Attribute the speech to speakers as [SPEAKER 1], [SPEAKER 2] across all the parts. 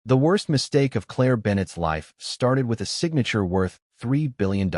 [SPEAKER 1] The worst mistake of Claire Bennett's life started with a signature worth $3 billion.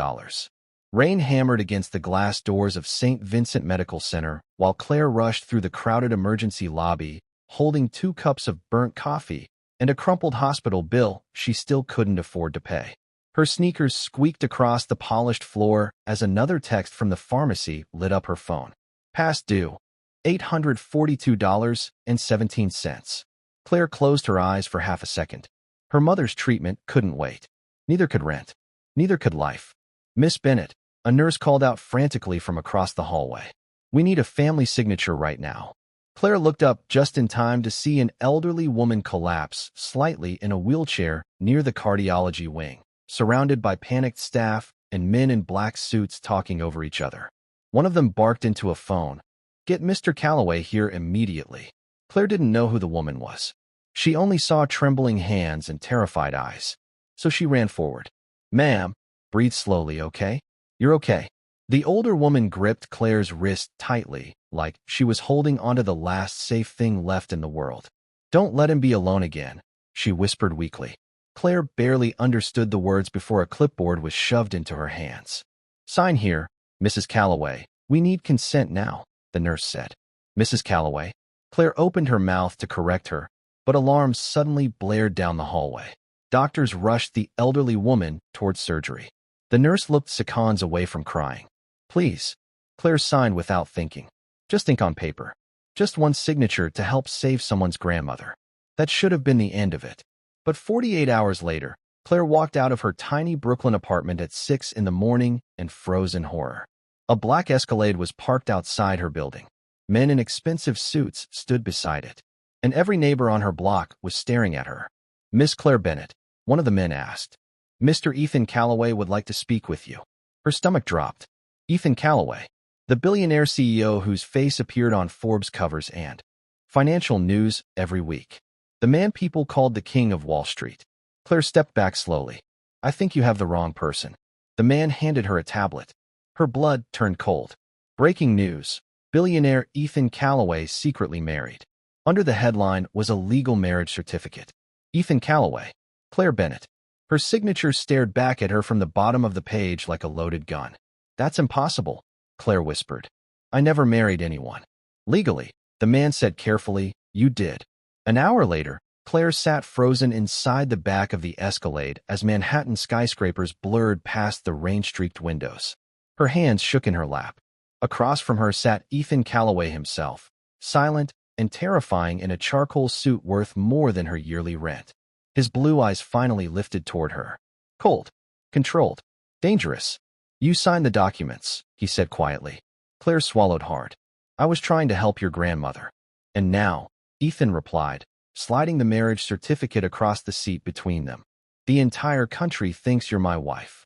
[SPEAKER 1] Rain hammered against the glass doors of St. Vincent Medical Center while Claire rushed through the crowded emergency lobby, holding 2 cups of burnt coffee and a crumpled hospital bill she still couldn't afford to pay. Her sneakers squeaked across the polished floor as another text from the pharmacy lit up her phone. Past due, $842.17. Claire closed her eyes for half a second. Her mother's treatment couldn't wait. Neither could rent. Neither could life. Miss Bennett, a nurse called out frantically from across the hallway. We need a family signature right now. Claire looked up just in time to see an elderly woman collapse slightly in a wheelchair near the cardiology wing, surrounded by panicked staff and men in black suits talking over each other. One of them barked into a phone, "Get Mr. Calloway here immediately." Claire didn't know who the woman was. She only saw trembling hands and terrified eyes. So she ran forward. "Ma'am, breathe slowly, okay? You're okay." The older woman gripped Claire's wrist tightly, like she was holding onto the last safe thing left in the world. "Don't let him be alone again," she whispered weakly. Claire barely understood the words before a clipboard was shoved into her hands. "Sign here, Mrs. Calloway. We need consent now," the nurse said. "Mrs. Calloway?" Claire opened her mouth to correct her, but alarms suddenly blared down the hallway. Doctors rushed the elderly woman towards surgery. The nurse looked seconds away from crying. "Please." Claire signed without thinking. Just ink on paper. Just one signature to help save someone's grandmother. That should have been the end of it. But 48 hours later, Claire walked out of her tiny Brooklyn apartment at 6 in the morning and froze in horror. A black Escalade was parked outside her building. Men in expensive suits stood beside it, and every neighbor on her block was staring at her. "Miss Claire Bennett," one of the men asked. "Mr. Ethan Calloway would like to speak with you." Her stomach dropped. Ethan Calloway, the billionaire CEO whose face appeared on Forbes covers and financial news every week. The man people called the King of Wall Street. Claire stepped back slowly. "I think you have the wrong person." The man handed her a tablet. Her blood turned cold. Breaking news. Billionaire Ethan Calloway secretly married. Under the headline was a legal marriage certificate. Ethan Calloway. Claire Bennett. Her signature stared back at her from the bottom of the page like a loaded gun. "That's impossible," Claire whispered. "I never married anyone." "Legally," the man said carefully, "you did." An hour later, Claire sat frozen inside the back of the Escalade as Manhattan skyscrapers blurred past the rain-streaked windows. Her hands shook in her lap. Across from her sat Ethan Calloway himself, silent and terrifying in a charcoal suit worth more than her yearly rent. His blue eyes finally lifted toward her. Cold, controlled, dangerous. "You signed the documents," he said quietly. Claire swallowed hard. "I was trying to help your grandmother." "And now," Ethan replied, sliding the marriage certificate across the seat between them, "the entire country thinks you're my wife."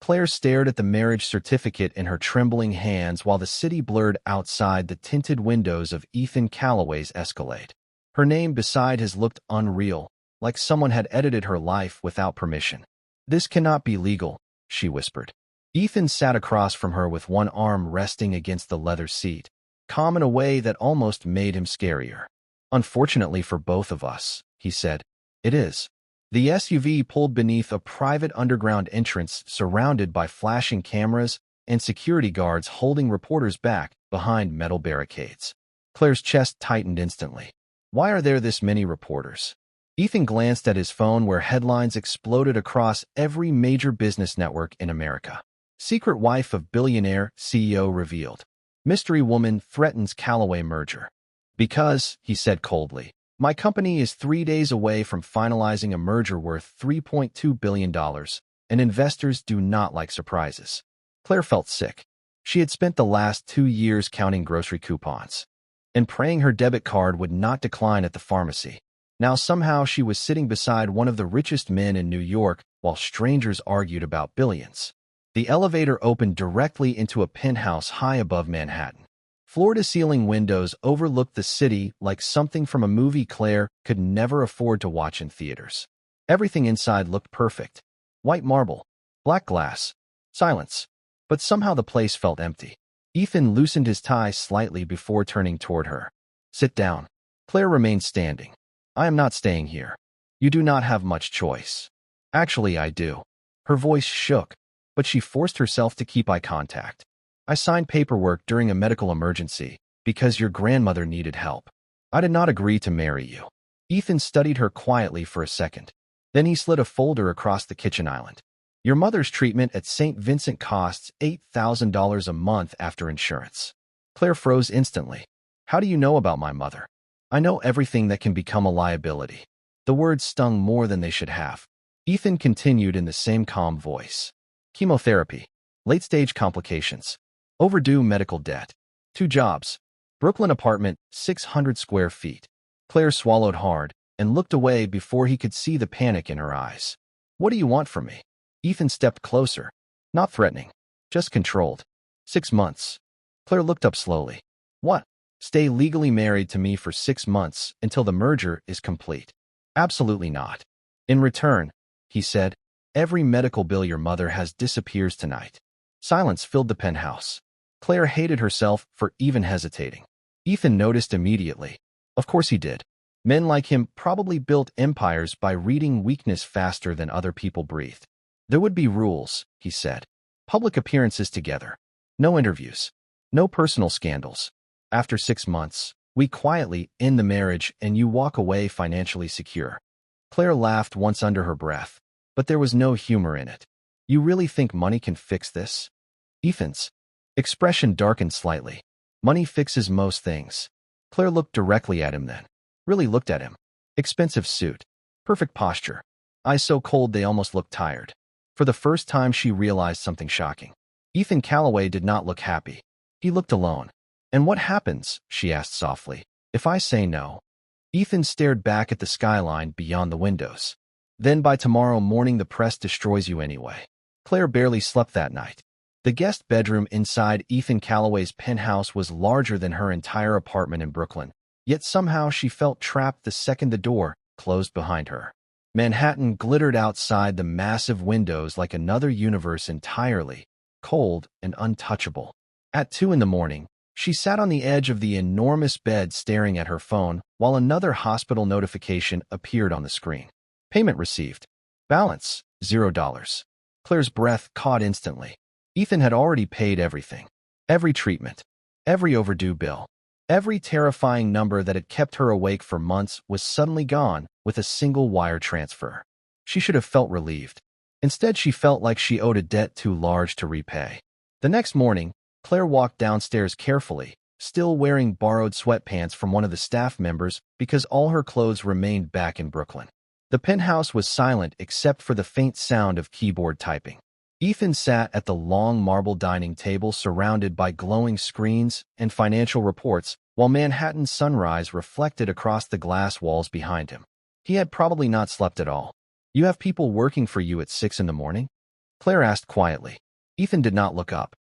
[SPEAKER 1] Claire stared at the marriage certificate in her trembling hands while the city blurred outside the tinted windows of Ethan Calloway's Escalade. Her name beside his looked unreal, like someone had edited her life without permission. "This cannot be legal," she whispered. Ethan sat across from her with one arm resting against the leather seat, calm in a way that almost made him scarier. "Unfortunately for both of us," he said, "it is." The SUV pulled beneath a private underground entrance surrounded by flashing cameras and security guards holding reporters back behind metal barricades. Claire's chest tightened instantly. Why are there this many reporters? Ethan glanced at his phone where headlines exploded across every major business network in America. Secret wife of billionaire CEO revealed. Mystery woman threatens Calloway merger. "Because," he said coldly, "my company is 3 days away from finalizing a merger worth $3.2 billion, and investors do not like surprises." Claire felt sick. She had spent the last 2 years counting grocery coupons and praying her debit card would not decline at the pharmacy. Now somehow she was sitting beside one of the richest men in New York while strangers argued about billions. The elevator opened directly into a penthouse high above Manhattan. Floor-to-ceiling windows overlooked the city like something from a movie Claire could never afford to watch in theaters. Everything inside looked perfect. White marble, black glass, silence. But somehow the place felt empty. Ethan loosened his tie slightly before turning toward her. "Sit down." Claire remained standing. "I am not staying here." You do not have much choice. Actually, I do. Her voice shook, but she forced herself to keep eye contact. I signed paperwork during a medical emergency because your grandmother needed help. I did not agree to marry you. Ethan studied her quietly for a second. Then he slid a folder across the kitchen island. Your mother's treatment at St. Vincent costs $8,000 a month after insurance. Claire froze instantly. How do you know about my mother? I know everything that can become a liability. The words stung more than they should have. Ethan continued in the same calm voice. Chemotherapy, late-stage complications, overdue medical debt, 2 jobs, Brooklyn apartment, 600 square feet. Claire swallowed hard and looked away before he could see the panic in her eyes. What do you want from me? Ethan stepped closer, not threatening, just controlled. 6 months. Claire looked up slowly. What? Stay legally married to me for 6 months until the merger is complete. Absolutely not. In return, he said, every medical bill your mother has disappears tonight. Silence filled the penthouse. Claire hated herself for even hesitating. Ethan noticed immediately. Of course he did. Men like him probably built empires by reading weakness faster than other people breathed. There would be rules, he said. Public appearances together. No interviews. No personal scandals. After 6 months, we quietly end the marriage and you walk away financially secure. Claire laughed once under her breath, but there was no humor in it. You really think money can fix this? Ethan's expression darkened slightly. Money fixes most things. Claire looked directly at him then. Really looked at him. Expensive suit. Perfect posture. Eyes so cold they almost looked tired. For the first time she realized something shocking. Ethan Calloway did not look happy. He looked alone. And what happens, she asked softly, if I say no? Ethan stared back at the skyline beyond the windows. Then by tomorrow morning the press destroys you anyway. Claire barely slept that night. The guest bedroom inside Ethan Calloway's penthouse was larger than her entire apartment in Brooklyn, yet somehow she felt trapped the second the door closed behind her. Manhattan glittered outside the massive windows like another universe entirely, cold and untouchable. At 2 in the morning, she sat on the edge of the enormous bed staring at her phone while another hospital notification appeared on the screen. Payment received. Balance, $0. Claire's breath caught instantly. Ethan had already paid everything. Every treatment. Every overdue bill. Every terrifying number that had kept her awake for months was suddenly gone with a single wire transfer. She should have felt relieved. Instead, she felt like she owed a debt too large to repay. The next morning, Claire walked downstairs carefully, still wearing borrowed sweatpants from one of the staff members because all her clothes remained back in Brooklyn. The penthouse was silent except for the faint sound of keyboard typing. Ethan sat at the long marble dining table surrounded by glowing screens and financial reports while Manhattan's sunrise reflected across the glass walls behind him. He had probably not slept at all. You have people working for you at 6 in the morning? Claire asked quietly. Ethan did not look up.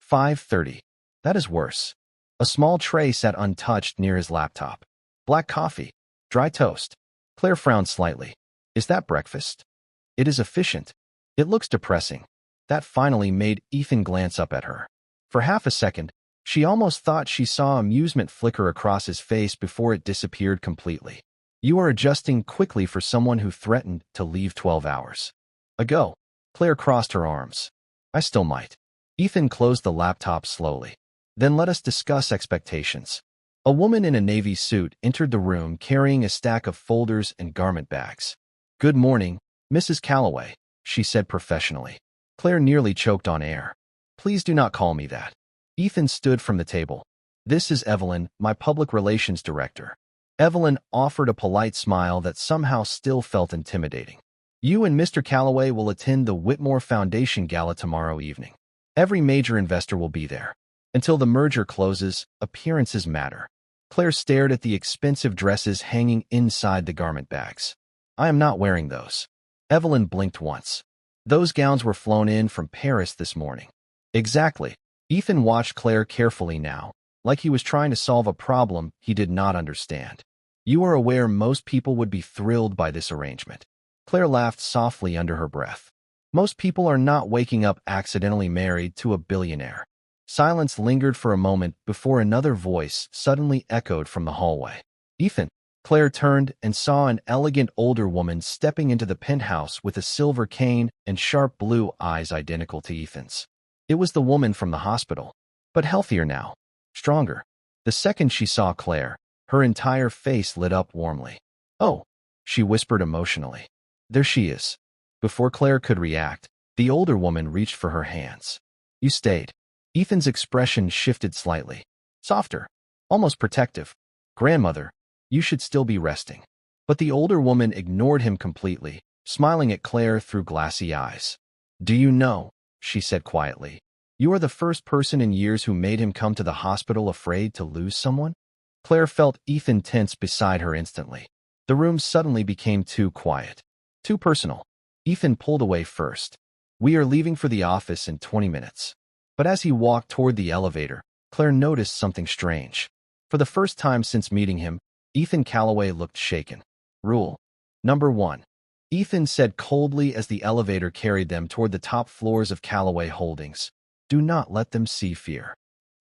[SPEAKER 1] 5:30. That is worse. A small tray sat untouched near his laptop. Black coffee. Dry toast. Claire frowned slightly. Is that breakfast? It is efficient. It looks depressing. That finally made Ethan glance up at her. For half a second, she almost thought she saw amusement flicker across his face before it disappeared completely. You are adjusting quickly for someone who threatened to leave 12 hours ago. Claire crossed her arms. I still might. Ethan closed the laptop slowly. Then let us discuss expectations. A woman in a navy suit entered the room carrying a stack of folders and garment bags. Good morning, Mrs. Calloway, she said professionally. Claire nearly choked on air. Please do not call me that. Ethan stood from the table. This is Evelyn, my public relations director. Evelyn offered a polite smile that somehow still felt intimidating. You and Mr. Calloway will attend the Whitmore Foundation Gala tomorrow evening. Every major investor will be there. Until the merger closes, appearances matter. Claire stared at the expensive dresses hanging inside the garment bags. I am not wearing those. Evelyn blinked once. Those gowns were flown in from Paris this morning. Exactly. Ethan watched Claire carefully now, like he was trying to solve a problem he did not understand. You are aware most people would be thrilled by this arrangement. Claire laughed softly under her breath. Most people are not waking up accidentally married to a billionaire. Silence lingered for a moment before another voice suddenly echoed from the hallway. Ethan, Claire turned and saw an elegant older woman stepping into the penthouse with a silver cane and sharp blue eyes identical to Ethan's. It was the woman from the hospital, but healthier now, stronger. The second she saw Claire, her entire face lit up warmly. "Oh," she whispered emotionally. "There she is." Before Claire could react, the older woman reached for her hands. "You stayed." Ethan's expression shifted slightly. Softer, almost protective. "Grandmother, you should still be resting." But the older woman ignored him completely, smiling at Claire through glassy eyes. "Do you know," she said quietly, "you are the first person in years who made him come to the hospital afraid to lose someone?" Claire felt Ethan tense beside her instantly. The room suddenly became too quiet, too personal. Ethan pulled away first. "We are leaving for the office in 20 minutes. But as he walked toward the elevator, Claire noticed something strange. For the first time since meeting him, Ethan Calloway looked shaken. "Rule number 1. Ethan said coldly as the elevator carried them toward the top floors of Calloway Holdings. "Do not let them see fear."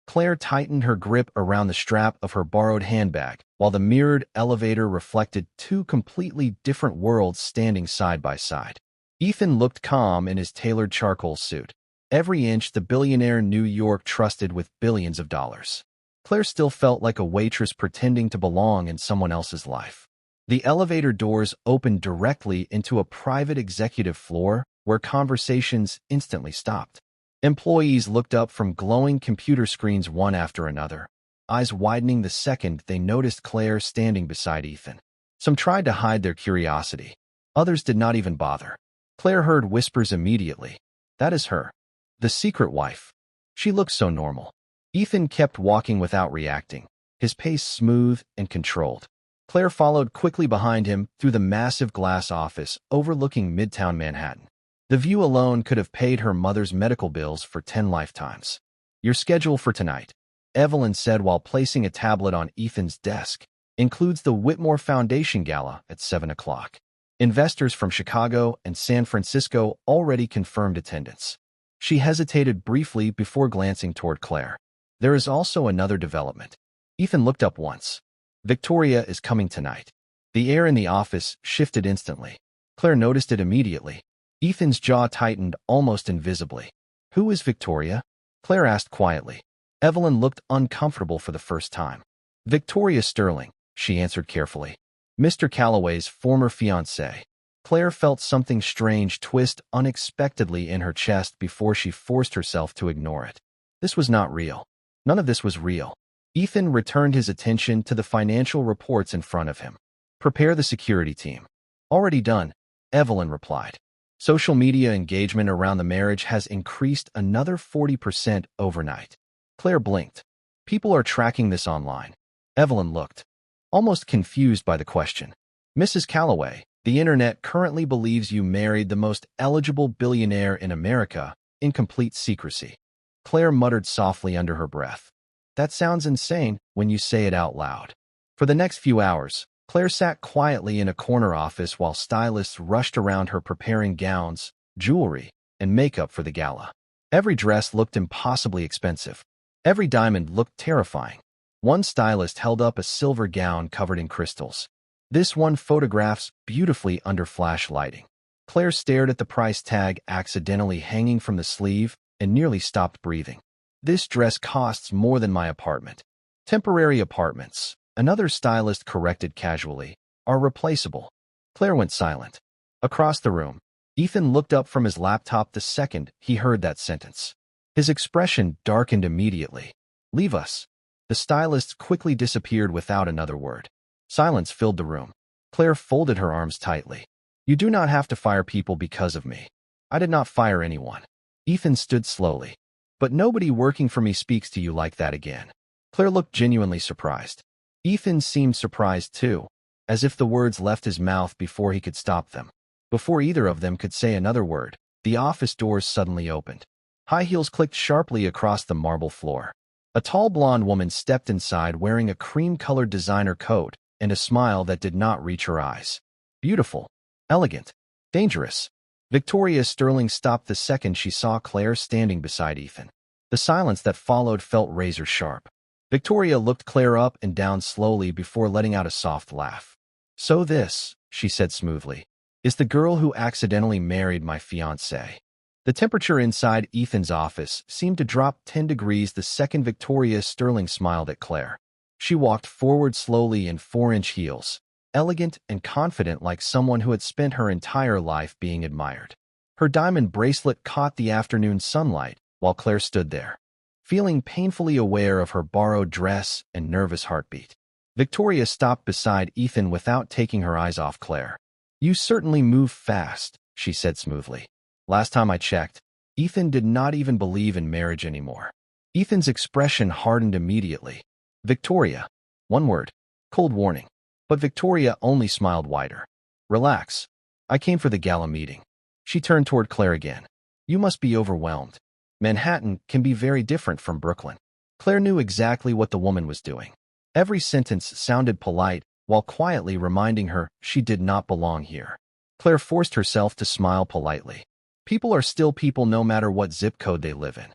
[SPEAKER 1] Claire tightened her grip around the strap of her borrowed handbag, while the mirrored elevator reflected two completely different worlds standing side by side. Ethan looked calm in his tailored charcoal suit, every inch the billionaire New York trusted with billions of dollars. Claire still felt like a waitress pretending to belong in someone else's life. The elevator doors opened directly into a private executive floor where conversations instantly stopped. Employees looked up from glowing computer screens one after another, eyes widening the second they noticed Claire standing beside Ethan. Some tried to hide their curiosity. Others did not even bother. Claire heard whispers immediately. "That is her. The secret wife. She looks so normal." Ethan kept walking without reacting, his pace smooth and controlled. Claire followed quickly behind him through the massive glass office overlooking Midtown Manhattan. The view alone could have paid her mother's medical bills for 10 lifetimes. "Your schedule for tonight," Evelyn said while placing a tablet on Ethan's desk, "includes the Whitmore Foundation Gala at 7 o'clock. Investors from Chicago and San Francisco already confirmed attendance." She hesitated briefly before glancing toward Claire. "There is also another development." Ethan looked up once. "Victoria is coming tonight." The air in the office shifted instantly. Claire noticed it immediately. Ethan's jaw tightened almost invisibly. "Who is Victoria?" Claire asked quietly. Evelyn looked uncomfortable for the first time. "Victoria Sterling," she answered carefully. "Mr. Calloway's former fiancée." Claire felt something strange twist unexpectedly in her chest before she forced herself to ignore it. This was not real. None of this was real. Ethan returned his attention to the financial reports in front of him. "Prepare the security team." "Already done," Evelyn replied. "Social media engagement around the marriage has increased another 40% overnight." Claire blinked. "People are tracking this online." Evelyn looked, almost confused by the question. "Mrs. Calloway, the internet currently believes you married the most eligible billionaire in America in complete secrecy." Claire muttered softly under her breath. "That sounds insane when you say it out loud." For the next few hours, Claire sat quietly in a corner office while stylists rushed around her preparing gowns, jewelry, and makeup for the gala. Every dress looked impossibly expensive. Every diamond looked terrifying. One stylist held up a silver gown covered in crystals. This one photographs beautifully under flash lighting. Claire stared at the price tag accidentally hanging from the sleeve and nearly stopped breathing. "This dress costs more than my apartment." "Temporary apartments," another stylist corrected casually, "are replaceable." Claire went silent. Across the room, Ethan looked up from his laptop the second he heard that sentence. His expression darkened immediately. "Leave us." The stylist quickly disappeared without another word. Silence filled the room. Claire folded her arms tightly. "You do not have to fire people because of me. I did not fire anyone." Ethan stood slowly. "But nobody working for me speaks to you like that again." Claire looked genuinely surprised. Ethan seemed surprised too, as if the words left his mouth before he could stop them. Before either of them could say another word, the office doors suddenly opened. High heels clicked sharply across the marble floor. A tall blonde woman stepped inside wearing a cream-colored designer coat and a smile that did not reach her eyes. Beautiful, elegant, dangerous. Victoria Sterling stopped the second she saw Claire standing beside Ethan. The silence that followed felt razor-sharp. Victoria looked Claire up and down slowly before letting out a soft laugh. So this, she said smoothly, is the girl who accidentally married my fiancé. The temperature inside Ethan's office seemed to drop 10 degrees the second Victoria Sterling smiled at Claire. She walked forward slowly in 4-inch heels, elegant and confident like someone who had spent her entire life being admired. Her diamond bracelet caught the afternoon sunlight while Claire stood there, feeling painfully aware of her borrowed dress and nervous heartbeat. Victoria stopped beside Ethan without taking her eyes off Claire. You certainly move fast, she said smoothly. Last time I checked, Ethan did not even believe in marriage anymore. Ethan's expression hardened immediately. Victoria. One word. Cold warning. But Victoria only smiled wider. Relax. I came for the gala meeting. She turned toward Claire again. You must be overwhelmed. Manhattan can be very different from Brooklyn. Claire knew exactly what the woman was doing. Every sentence sounded polite, while quietly reminding her she did not belong here. Claire forced herself to smile politely. People are still people no matter what zip code they live in.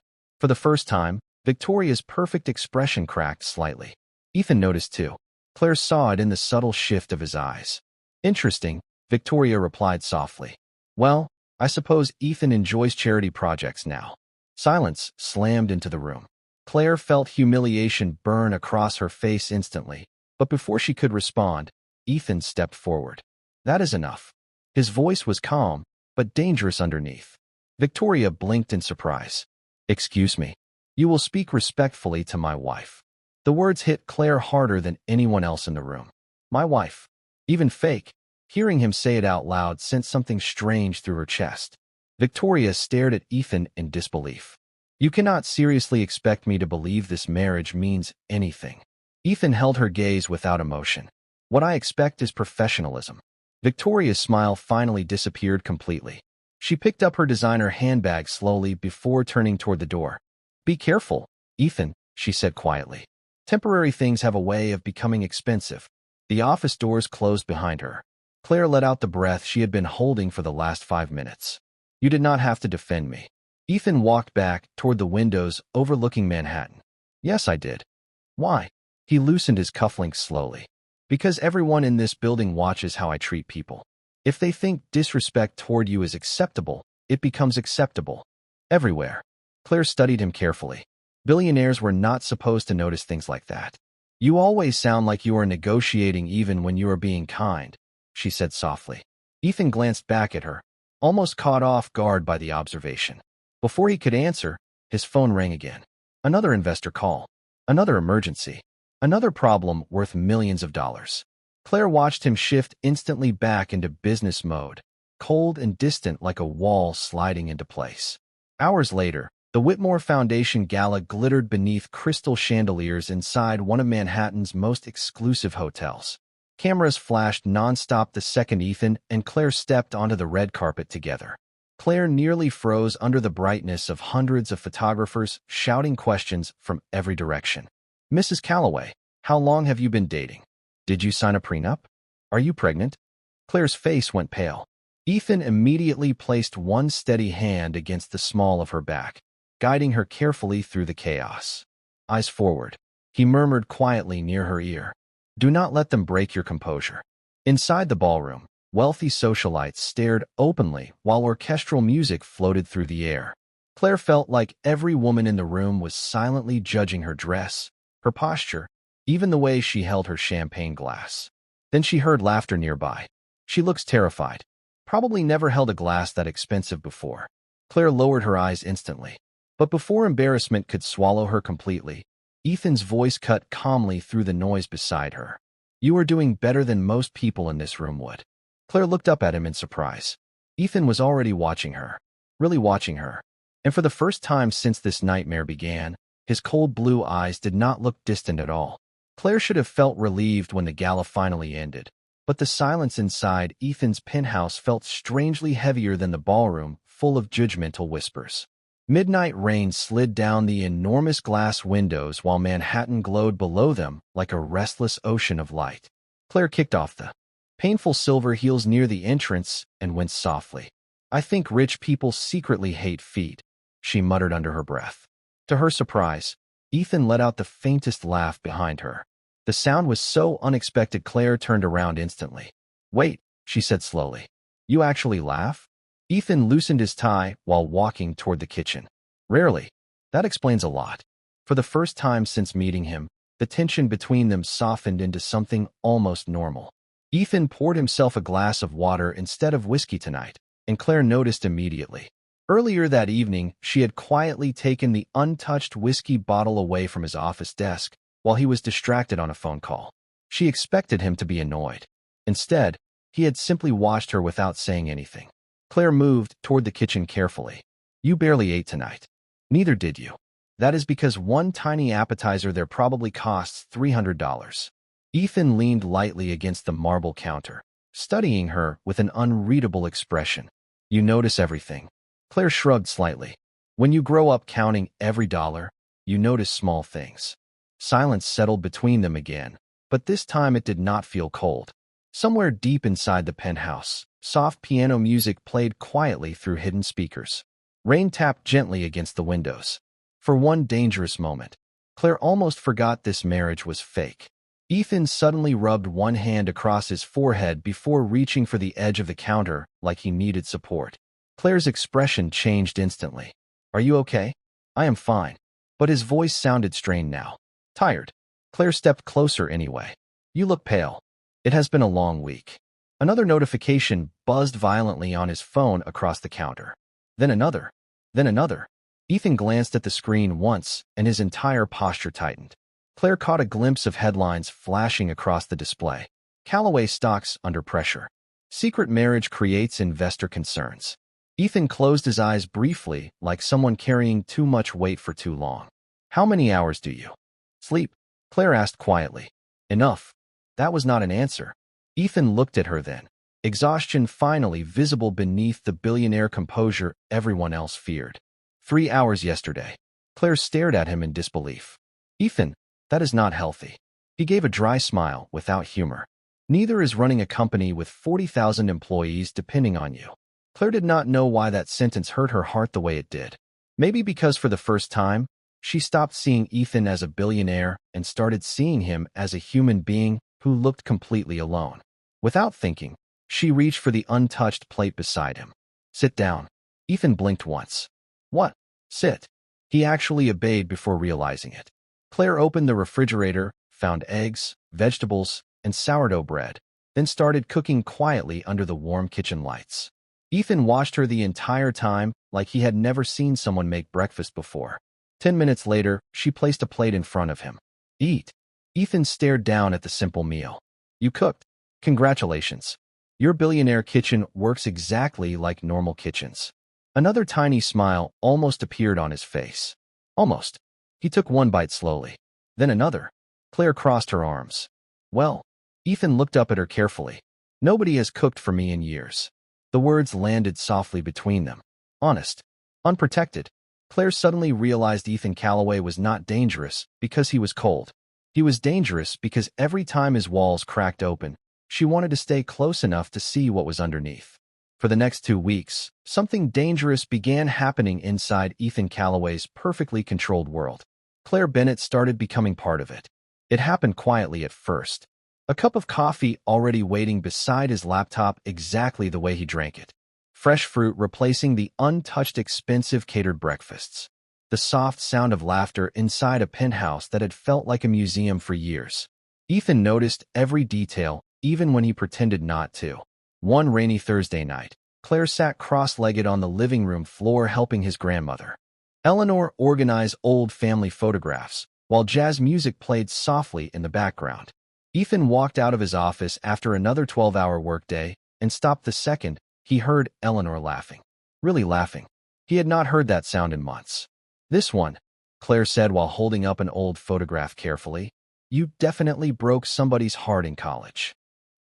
[SPEAKER 1] For the first time, Victoria's perfect expression cracked slightly. Ethan noticed too. Claire saw it in the subtle shift of his eyes. Interesting, Victoria replied softly. Well, I suppose Ethan enjoys charity projects now. Silence slammed into the room. Claire felt humiliation burn across her face instantly, but before she could respond, Ethan stepped forward. That is enough. His voice was calm, but dangerous underneath. Victoria blinked in surprise. Excuse me. You will speak respectfully to my wife. The words hit Claire harder than anyone else in the room. My wife. Even fake. Hearing him say it out loud sent something strange through her chest. Victoria stared at Ethan in disbelief. You cannot seriously expect me to believe this marriage means anything. Ethan held her gaze without emotion. What I expect is professionalism. Victoria's smile finally disappeared completely. She picked up her designer handbag slowly before turning toward the door. Be careful, Ethan, she said quietly. Temporary things have a way of becoming expensive. The office doors closed behind her. Claire let out the breath she had been holding for the last 5 minutes. You did not have to defend me. Ethan walked back toward the windows overlooking Manhattan. Yes, I did. Why? He loosened his cufflinks slowly. Because everyone in this building watches how I treat people. If they think disrespect toward you is acceptable, it becomes acceptable. Everywhere. Claire studied him carefully. Billionaires were not supposed to notice things like that. You always sound like you are negotiating even when you are being kind, she said softly. Ethan glanced back at her, almost caught off guard by the observation. Before he could answer, his phone rang again. Another investor call. Another emergency. Another problem worth millions of dollars. Claire watched him shift instantly back into business mode, cold and distant like a wall sliding into place. Hours later, the Whitmore Foundation Gala glittered beneath crystal chandeliers inside one of Manhattan's most exclusive hotels. Cameras flashed nonstop the second Ethan and Claire stepped onto the red carpet together. Claire nearly froze under the brightness of hundreds of photographers shouting questions from every direction. Mrs. Calloway, how long have you been dating? Did you sign a prenup? Are you pregnant? Claire's face went pale. Ethan immediately placed one steady hand against the small of her back, guiding her carefully through the chaos. Eyes forward, he murmured quietly near her ear. Do not let them break your composure. Inside the ballroom, wealthy socialites stared openly while orchestral music floated through the air. Claire felt like every woman in the room was silently judging her dress, her posture, even the way she held her champagne glass. Then she heard laughter nearby. She looks terrified. Probably never held a glass that expensive before. Claire lowered her eyes instantly. But before embarrassment could swallow her completely, Ethan's voice cut calmly through the noise beside her. You are doing better than most people in this room would. Claire looked up at him in surprise. Ethan was already watching her. Really watching her. And for the first time since this nightmare began, his cold blue eyes did not look distant at all. Claire should have felt relieved when the gala finally ended, but the silence inside Ethan's penthouse felt strangely heavier than the ballroom, full of judgmental whispers. Midnight rain slid down the enormous glass windows while Manhattan glowed below them like a restless ocean of light. Claire kicked off the painful silver heels near the entrance and went softly. I think rich people secretly hate feet, she muttered under her breath. To her surprise, Ethan let out the faintest laugh behind her. The sound was so unexpected Claire turned around instantly. "Wait," she said slowly. "You actually laugh?" Ethan loosened his tie while walking toward the kitchen. "Rarely. That explains a lot." For the first time since meeting him, the tension between them softened into something almost normal. Ethan poured himself a glass of water instead of whiskey tonight, and Claire noticed immediately. Earlier that evening, she had quietly taken the untouched whiskey bottle away from his office desk while he was distracted on a phone call. She expected him to be annoyed. Instead, he had simply watched her without saying anything. Claire moved toward the kitchen carefully. "You barely ate tonight. Neither did you. That is because one tiny appetizer there probably costs $300. Ethan leaned lightly against the marble counter, studying her with an unreadable expression. "You notice everything." Claire shrugged slightly. "When you grow up counting every dollar, you notice small things." Silence settled between them again, but this time it did not feel cold. Somewhere deep inside the penthouse, soft piano music played quietly through hidden speakers. Rain tapped gently against the windows. For one dangerous moment, Claire almost forgot this marriage was fake. Ethan suddenly rubbed one hand across his forehead before reaching for the edge of the counter like he needed support. Claire's expression changed instantly. "Are you okay?" "I am fine." But his voice sounded strained now. "Tired." Claire stepped closer anyway. "You look pale." "It has been a long week." Another notification buzzed violently on his phone across the counter. Then another. Then another. Ethan glanced at the screen once, and his entire posture tightened. Claire caught a glimpse of headlines flashing across the display. Callaway stocks under pressure. Secret marriage creates investor concerns. Ethan closed his eyes briefly, like someone carrying too much weight for too long. "How many hours do you sleep?" Claire asked quietly. "Enough." That was not an answer. Ethan looked at her then, exhaustion finally visible beneath the billionaire composure everyone else feared. 3 hours yesterday." Claire stared at him in disbelief. "Ethan, that is not healthy." He gave a dry smile without humor. "Neither is running a company with 40,000 employees depending on you." Claire did not know why that sentence hurt her heart the way it did. Maybe because for the first time, she stopped seeing Ethan as a billionaire and started seeing him as a human being who looked completely alone. Without thinking, she reached for the untouched plate beside him. "Sit down." Ethan blinked once. "What?" "Sit." He actually obeyed before realizing it. Claire opened the refrigerator, found eggs, vegetables, and sourdough bread, then started cooking quietly under the warm kitchen lights. Ethan watched her the entire time like he had never seen someone make breakfast before. 10 minutes later, she placed a plate in front of him. "Eat." Ethan stared down at the simple meal. "You cooked. Congratulations. Your billionaire kitchen works exactly like normal kitchens." Another tiny smile almost appeared on his face. Almost. He took one bite slowly. Then another. Claire crossed her arms. "Well." Ethan looked up at her carefully. "Nobody has cooked for me in years." The words landed softly between them. Honest. Unprotected. Claire suddenly realized Ethan Callaway was not dangerous because he was cold. He was dangerous because every time his walls cracked open, she wanted to stay close enough to see what was underneath. For the next 2 weeks, something dangerous began happening inside Ethan Callaway's perfectly controlled world. Claire Bennett started becoming part of it. It happened quietly at first. A cup of coffee already waiting beside his laptop exactly the way he drank it. Fresh fruit replacing the untouched expensive catered breakfasts. The soft sound of laughter inside a penthouse that had felt like a museum for years. Ethan noticed every detail, even when he pretended not to. One rainy Thursday night, Claire sat cross-legged on the living room floor helping his grandmother. Eleanor organized old family photographs, while jazz music played softly in the background. Ethan walked out of his office after another 12-hour workday and stopped the second he heard Eleanor laughing. Really laughing. He had not heard that sound in months. "This one," Claire said while holding up an old photograph carefully. "You definitely broke somebody's heart in college."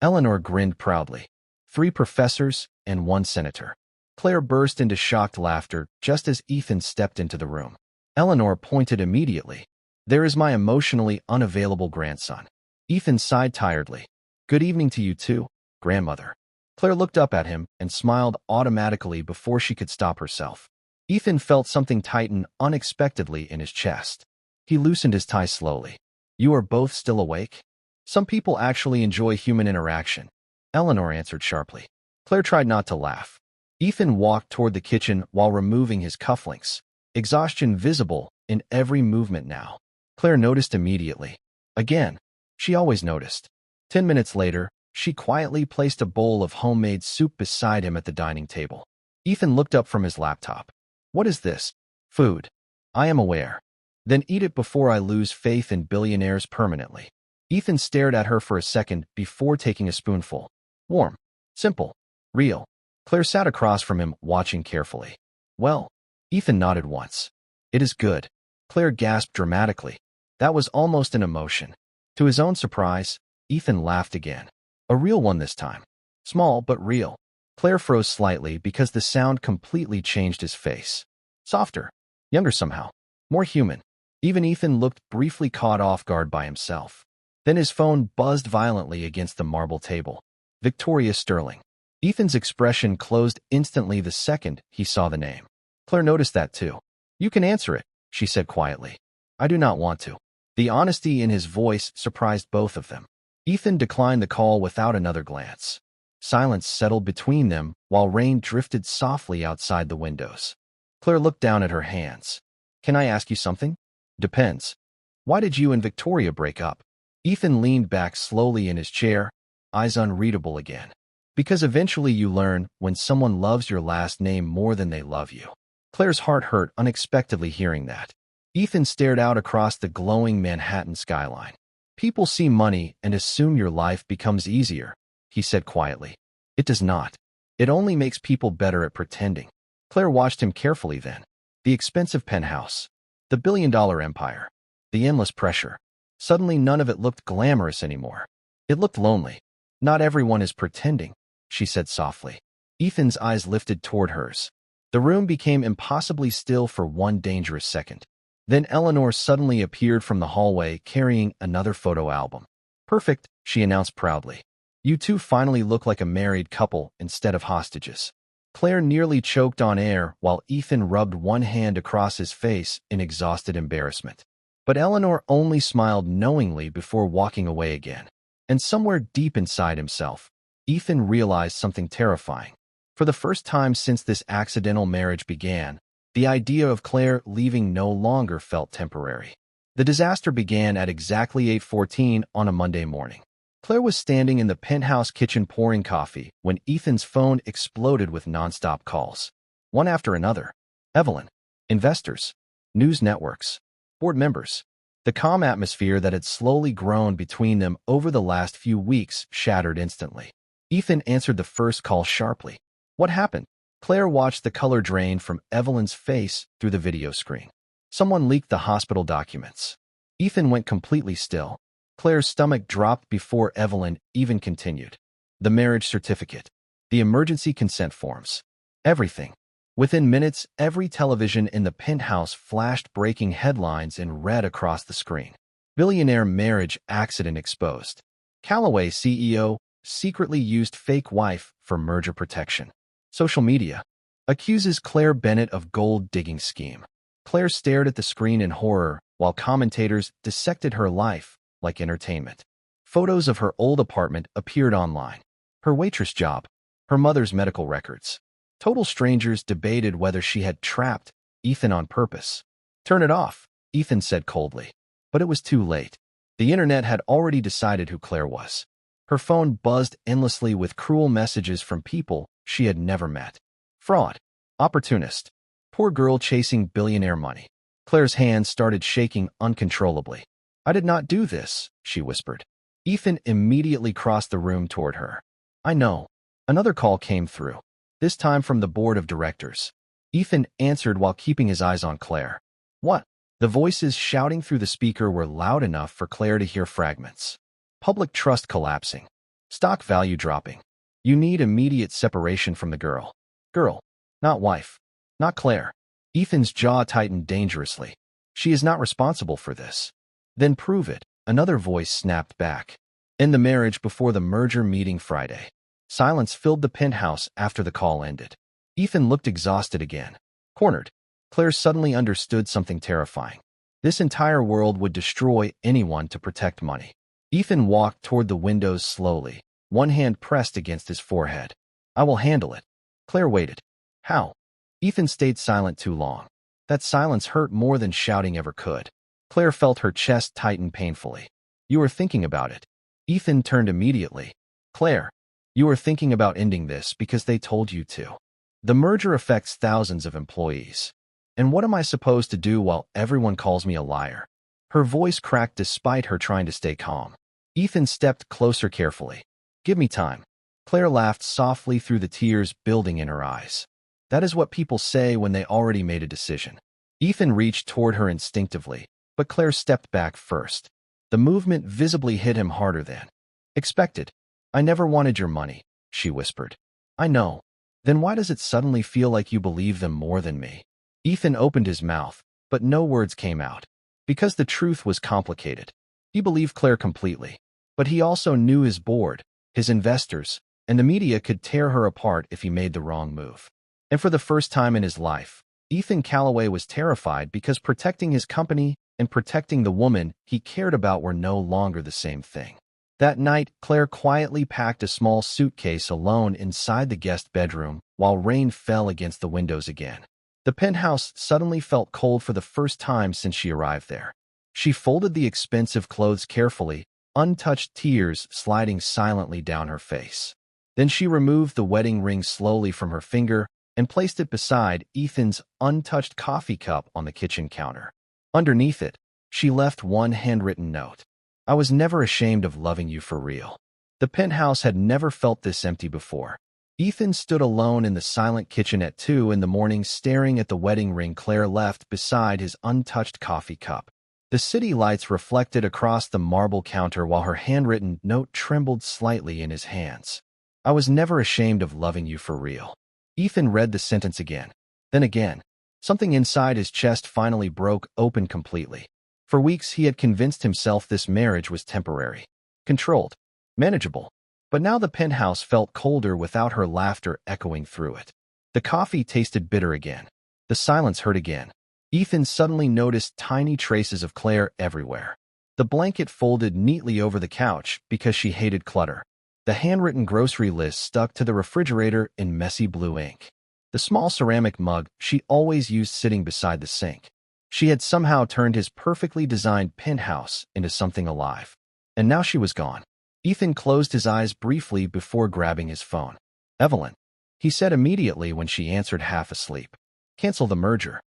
[SPEAKER 1] Eleanor grinned proudly. 3 professors and 1 senator. Claire burst into shocked laughter just as Ethan stepped into the room. Eleanor pointed immediately. "There is my emotionally unavailable grandson." Ethan sighed tiredly. "Good evening to you too, grandmother." Claire looked up at him and smiled automatically before she could stop herself. Ethan felt something tighten unexpectedly in his chest. He loosened his tie slowly. You are both still awake? Some people actually enjoy human interaction, Eleanor answered sharply. Claire tried not to laugh. Ethan walked toward the kitchen while removing his cufflinks, exhaustion visible in every movement now. Claire noticed immediately. Again, she always noticed. 10 minutes later, she quietly placed a bowl of homemade soup beside him at the dining table. Ethan looked up from his laptop. What is this? Food. I am aware. Then eat it before I lose faith in billionaires permanently. Ethan stared at her for a second before taking a spoonful. Warm. Simple. Real. Claire sat across from him, watching carefully. Well, Ethan nodded once. It is good. Claire gasped dramatically. That was almost an emotion. To his own surprise, Ethan laughed again. A real one this time. Small but real. Claire froze slightly because the sound completely changed his face. Softer. Younger somehow. More human. Even Ethan looked briefly caught off guard by himself. Then his phone buzzed violently against the marble table. Victoria Sterling. Ethan's expression closed instantly the second he saw the name. Claire noticed that too. You can answer it, she said quietly. I do not want to. The honesty in his voice surprised both of them. Ethan declined the call without another glance. Silence settled between them while rain drifted softly outside the windows. Claire looked down at her hands. Can I ask you something? Depends. Why did you and Victoria break up? Ethan leaned back slowly in his chair, eyes unreadable again. Because eventually you learn when someone loves your last name more than they love you. Claire's heart hurt unexpectedly hearing that. Ethan stared out across the glowing Manhattan skyline. People see money and assume your life becomes easier, he said quietly. It does not. It only makes people better at pretending. Claire watched him carefully then. The expensive penthouse. The billion-dollar empire. The endless pressure. Suddenly none of it looked glamorous anymore. It looked lonely. Not everyone is pretending, she said softly. Ethan's eyes lifted toward hers. The room became impossibly still for one dangerous second. Then Eleanor suddenly appeared from the hallway carrying another photo album. Perfect, she announced proudly. You two finally look like a married couple instead of hostages. Claire nearly choked on air while Ethan rubbed one hand across his face in exhausted embarrassment. But Eleanor only smiled knowingly before walking away again. And somewhere deep inside himself, Ethan realized something terrifying. For the first time since this accidental marriage began, the idea of Claire leaving no longer felt temporary. The disaster began at exactly 8:14 on a Monday morning. Claire was standing in the penthouse kitchen pouring coffee when Ethan's phone exploded with nonstop calls. One after another. Evelyn. Investors. News networks. Board members. The calm atmosphere that had slowly grown between them over the last few weeks shattered instantly. Ethan answered the first call sharply. What happened? Claire watched the color drain from Evelyn's face through the video screen. Someone leaked the hospital documents. Ethan went completely still. Claire's stomach dropped before Evelyn even continued. The marriage certificate. The emergency consent forms. Everything. Within minutes, every television in the penthouse flashed breaking headlines in red across the screen. Billionaire marriage accident exposed. Callaway CEO secretly used fake wife for merger protection. Social media. Accuses Claire Bennett of gold-digging scheme. Claire stared at the screen in horror while commentators dissected her life like entertainment. Photos of her old apartment appeared online. Her waitress job. Her mother's medical records. Total strangers debated whether she had trapped Ethan on purpose. Turn it off, Ethan said coldly. But it was too late. The internet had already decided who Claire was. Her phone buzzed endlessly with cruel messages from people she had never met. Fraud. Opportunist. Poor girl chasing billionaire money. Claire's hands started shaking uncontrollably. I did not do this, she whispered. Ethan immediately crossed the room toward her. I know. Another call came through. This time from the board of directors. Ethan answered while keeping his eyes on Claire. What? The voices shouting through the speaker were loud enough for Claire to hear fragments. Public trust collapsing. Stock value dropping. You need immediate separation from the girl. Girl. Not wife. Not Claire. Ethan's jaw tightened dangerously. She is not responsible for this. Then prove it, another voice snapped back. End the marriage before the merger meeting Friday. Silence filled the penthouse after the call ended. Ethan looked exhausted again. Cornered. Claire suddenly understood something terrifying. This entire world would destroy anyone to protect money. Ethan walked toward the windows slowly, one hand pressed against his forehead. I will handle it. Claire waited. How? Ethan stayed silent too long. That silence hurt more than shouting ever could. Claire felt her chest tighten painfully. You were thinking about it. Ethan turned immediately. Claire, you were thinking about ending this because they told you to. The merger affects thousands of employees. And what am I supposed to do while everyone calls me a liar? Her voice cracked despite her trying to stay calm. Ethan stepped closer carefully. Give me time. Claire laughed softly through the tears building in her eyes. That is what people say when they already made a decision. Ethan reached toward her instinctively, but Claire stepped back first. The movement visibly hit him harder than expected. I never wanted your money, she whispered. I know. Then why does it suddenly feel like you believe them more than me? Ethan opened his mouth, but no words came out. Because the truth was complicated. He believed Claire completely, but he also knew his board, his investors, and the media could tear her apart if he made the wrong move. And for the first time in his life, Ethan Callaway was terrified because protecting his company and protecting the woman he cared about were no longer the same thing. That night, Claire quietly packed a small suitcase alone inside the guest bedroom while rain fell against the windows again. The penthouse suddenly felt cold for the first time since she arrived there. She folded the expensive clothes carefully, untouched tears sliding silently down her face. Then she removed the wedding ring slowly from her finger and placed it beside Ethan's untouched coffee cup on the kitchen counter. Underneath it, she left one handwritten note. I was never ashamed of loving you for real. The penthouse had never felt this empty before. Ethan stood alone in the silent kitchen at 2 in the morning staring at the wedding ring Claire left beside his untouched coffee cup. The city lights reflected across the marble counter while her handwritten note trembled slightly in his hands. I was never ashamed of loving you for real. Ethan read the sentence again. Then again. Something inside his chest finally broke open completely. For weeks he had convinced himself this marriage was temporary, controlled, manageable. But now the penthouse felt colder without her laughter echoing through it. The coffee tasted bitter again. The silence hurt again. Ethan suddenly noticed tiny traces of Claire everywhere. The blanket folded neatly over the couch because she hated clutter. The handwritten grocery list stuck to the refrigerator in messy blue ink. The small ceramic mug she always used sitting beside the sink. She had somehow turned his perfectly designed penthouse into something alive. And now she was gone. Ethan closed his eyes briefly before grabbing his phone. Evelyn, he said immediately when she answered half asleep. Cancel the merger.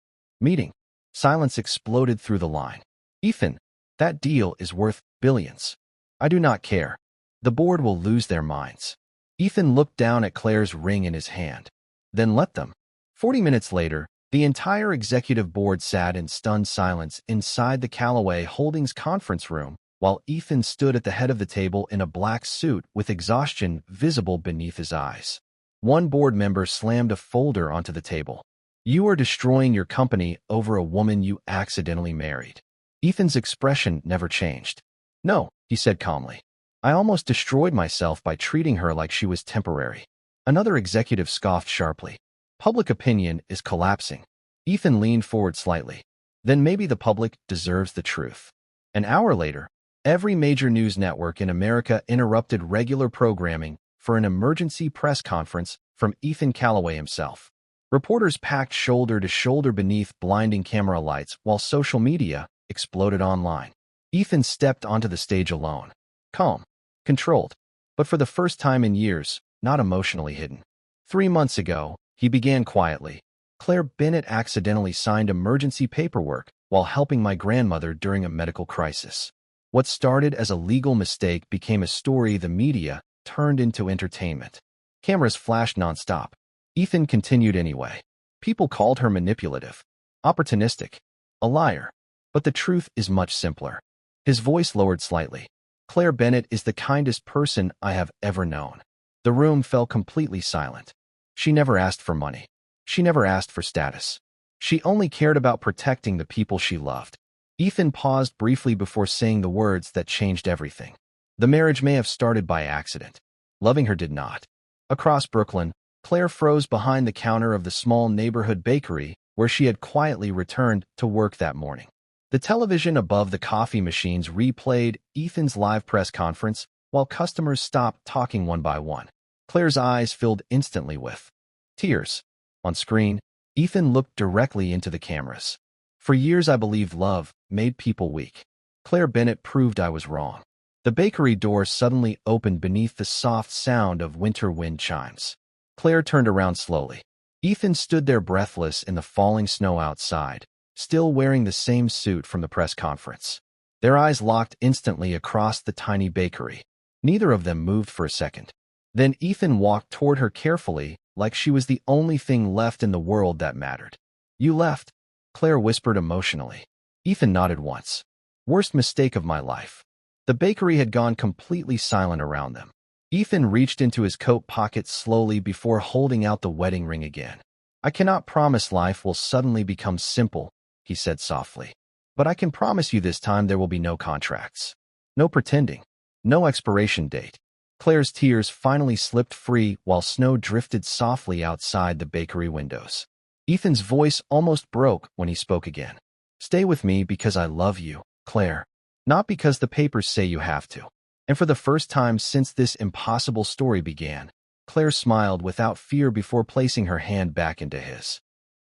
[SPEAKER 1] Meeting. Silence exploded through the line. Ethan, that deal is worth billions. I do not care. The board will lose their minds. Ethan looked down at Claire's ring in his hand. Then let them. 40 minutes later, the entire executive board sat in stunned silence inside the Callaway Holdings conference room, while Ethan stood at the head of the table in a black suit with exhaustion visible beneath his eyes. One board member slammed a folder onto the table. You are destroying your company over a woman you accidentally married. Ethan's expression never changed. No, he said calmly. I almost destroyed myself by treating her like she was temporary. Another executive scoffed sharply. Public opinion is collapsing. Ethan leaned forward slightly. Then maybe the public deserves the truth. An hour later, every major news network in America interrupted regular programming for an emergency press conference from Ethan Callaway himself. Reporters packed shoulder to shoulder beneath blinding camera lights while social media exploded online. Ethan stepped onto the stage alone. Calm, controlled, but for the first time in years, not emotionally hidden. 3 months ago, he began quietly. Claire Bennett accidentally signed emergency paperwork while helping my grandmother during a medical crisis. What started as a legal mistake became a story the media turned into entertainment. Cameras flashed nonstop. Ethan continued anyway. People called her manipulative, opportunistic, a liar. But the truth is much simpler. His voice lowered slightly. Claire Bennett is the kindest person I have ever known. The room fell completely silent. She never asked for money. She never asked for status. She only cared about protecting the people she loved. Ethan paused briefly before saying the words that changed everything. The marriage may have started by accident. Loving her did not. Across Brooklyn, Claire froze behind the counter of the small neighborhood bakery where she had quietly returned to work that morning. The television above the coffee machines replayed Ethan's live press conference while customers stopped talking one by one. Claire's eyes filled instantly with tears. On screen, Ethan looked directly into the cameras. For years I believed love made people weak. Claire Bennett proved I was wrong. The bakery door suddenly opened beneath the soft sound of winter wind chimes. Claire turned around slowly. Ethan stood there breathless in the falling snow outside, still wearing the same suit from the press conference. Their eyes locked instantly across the tiny bakery. Neither of them moved for a second. Then Ethan walked toward her carefully, like she was the only thing left in the world that mattered. "You left," Claire whispered emotionally. Ethan nodded once. "Worst mistake of my life." The bakery had gone completely silent around them. Ethan reached into his coat pocket slowly before holding out the wedding ring again. "I cannot promise life will suddenly become simple," he said softly. "But I can promise you this time there will be no contracts. No pretending. No expiration date." Claire's tears finally slipped free while snow drifted softly outside the bakery windows. Ethan's voice almost broke when he spoke again. "Stay with me because I love you, Claire. Not because the papers say you have to." And for the first time since this impossible story began, Claire smiled without fear before placing her hand back into his.